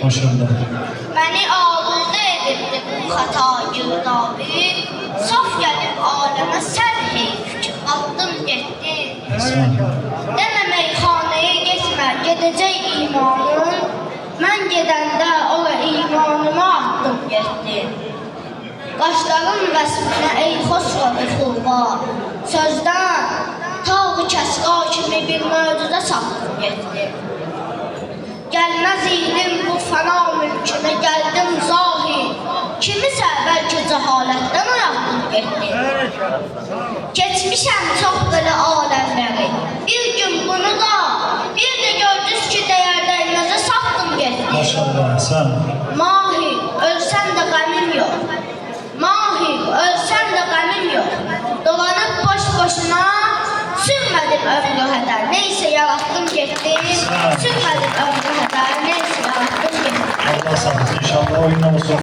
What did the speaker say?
Maşallah. Məni aludə edibdi bu xata girdabı, saf gəlib aləmə sərhi fikir, atdım getdi. Demə meyxanəyə getmə, gedəcək imanın, mən gedəndə ola imanımı atdım getdi. Qaşların vəsminə ey xosrovi xurba, sözdən tağ-ı kəsqa kimi bir möcüzə sapdım getdi. Gəlməz idim bu fəna mülkünə, gəldim zahid, kimisə bəlkə cəhalətdən ayaqdım getdi. Keçmişəm çox belə aləmləri, bir gün bunu da, bir də gördünüz ki, dəyərdəyməcə sapdım getdi. Maşallah, sən. Mahi, ölsən də qəmim yox. Mahi, ölsən də qəmim yox. Dolanıb boş-boşuna, sürmədim ömrü hədər. Neysə yaratdım getdi, sürmədim ömrü hədər. Neysə yaratdım getdi. Allah sağ olsun. İnşallah oyunla olsun.